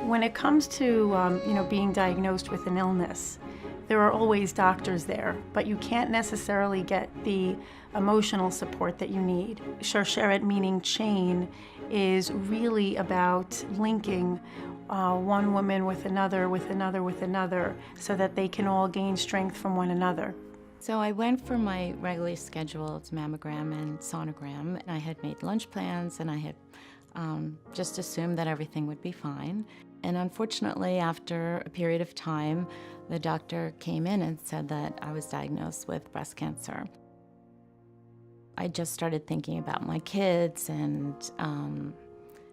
When it comes to being diagnosed with an illness, there are always doctors there, but you can't necessarily get the emotional support that you need. Sharsheret, meaning chain, is really about linking one woman with another, with another, with another, so that they can all gain strength from one another. So I went for my regularly scheduled mammogram and sonogram, and I had made lunch plans, and I had just assumed that everything would be fine. And unfortunately, after a period of time, the doctor came in and said that I was diagnosed with breast cancer. I just started thinking about my kids and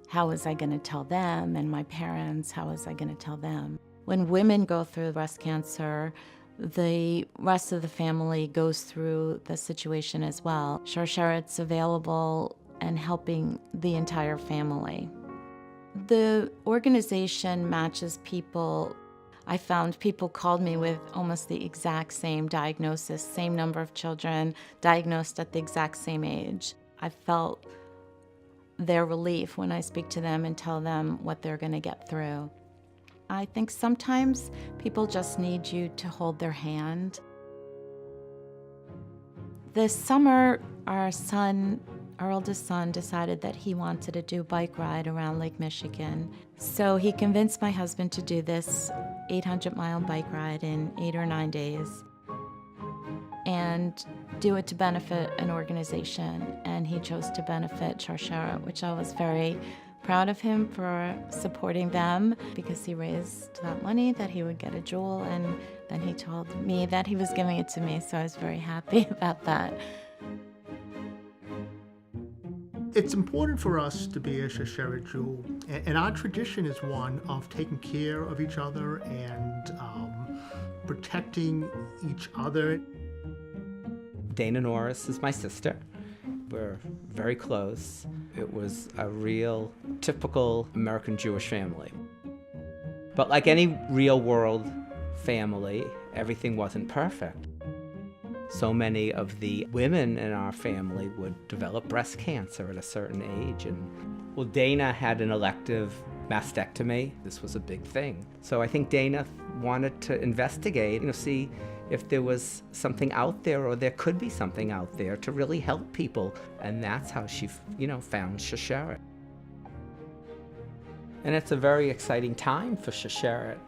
how was I going to tell them, and my parents, how was I going to tell them. When women go through breast cancer, the rest of the family goes through the situation as well. Sharsheret's available and helping the entire family. The organization matches people. I found people called me with almost the exact same diagnosis, same number of children diagnosed at the exact same age. I felt their relief when I speak to them and tell them what they're going to get through. I think sometimes people just need you to hold their hand. This summer, our oldest son decided that he wanted to do a bike ride around Lake Michigan. So he convinced my husband to do this 800-mile bike ride in 8 or 9 days and do it to benefit an organization. And he chose to benefit Sharsheret, which I was very proud of him for supporting them, because he raised that money that he would get a jewel, and then he told me that he was giving it to me, so I was very happy about that. It's important for us to be a Sharsheret jewel, and our tradition is one of taking care of each other and protecting each other. Dana Norris is my sister. We're very close. It was a real typical American Jewish family. But like any real world family, everything wasn't perfect. So many of the women in our family would develop breast cancer at a certain age. And well, Dana had an elective mastectomy. This was a big thing. So I think Dana wanted to investigate, see if there was something out there, or there could be something out there to really help people. And that's how she, found Sharsheret. And it's a very exciting time for Sharsheret.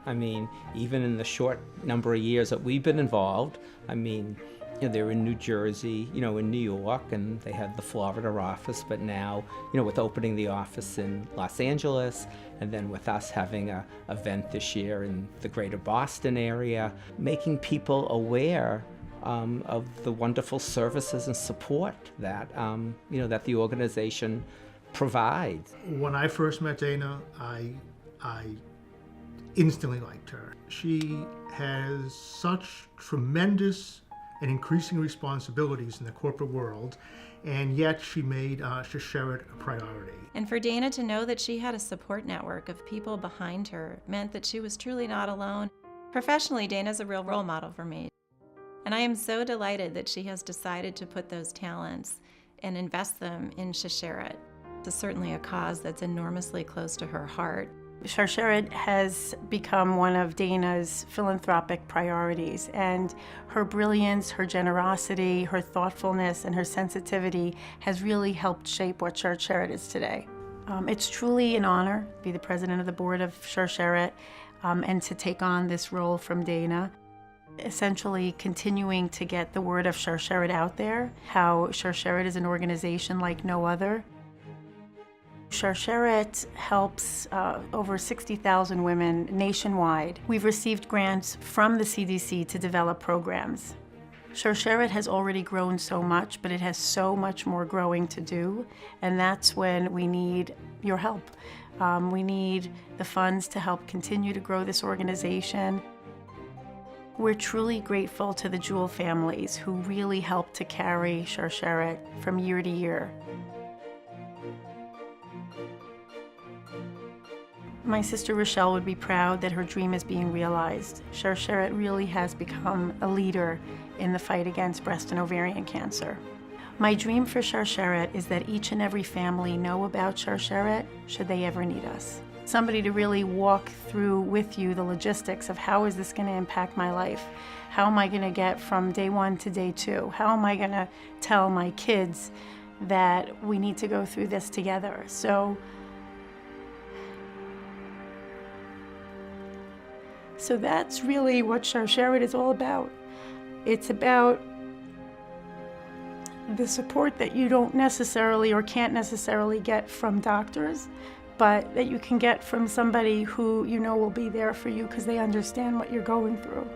Even in the short number of years that we've been involved, they're in New Jersey, in New York, and they had the Florida office, but now, with opening the office in Los Angeles, and then with us having an event this year in the greater Boston area, making people aware of the wonderful services and support that, that the organization provides. When I first met Dana, I instantly liked her. She has such tremendous and increasing responsibilities in the corporate world, and yet she made Sharsheret a priority. And for Dana to know that she had a support network of people behind her meant that she was truly not alone. Professionally, Dana's a real role model for me. And I am so delighted that she has decided to put those talents and invest them in Sharsheret. It's certainly a cause that's enormously close to her heart. Sharsheret has become one of Dana's philanthropic priorities, and her brilliance, her generosity, her thoughtfulness, and her sensitivity has really helped shape what Sharsheret is today. It's truly an honor to be the president of the board of Sharsheret and to take on this role from Dana. Essentially continuing to get the word of Sharsheret out there, how Sharsheret is an organization like no other. Sharsheret helps over 60,000 women nationwide. We've received grants from the CDC to develop programs. Sharsheret has already grown so much, but it has so much more growing to do, and that's when we need your help. We need the funds to help continue to grow this organization. We're truly grateful to the Jewel families who really helped to carry Sharsheret from year to year. My sister Rochelle would be proud that her dream is being realized. Sharsheret really has become a leader in the fight against breast and ovarian cancer. My dream for Sharsheret is that each and every family know about Sharsheret should they ever need us. Somebody to really walk through with you the logistics of how is this going to impact my life? How am I going to get from day 1 to day 2? How am I going to tell my kids that we need to go through this together? So that's really what Sharsheret is all about. It's about the support that you don't necessarily or can't necessarily get from doctors, but that you can get from somebody who you know will be there for you because they understand what you're going through.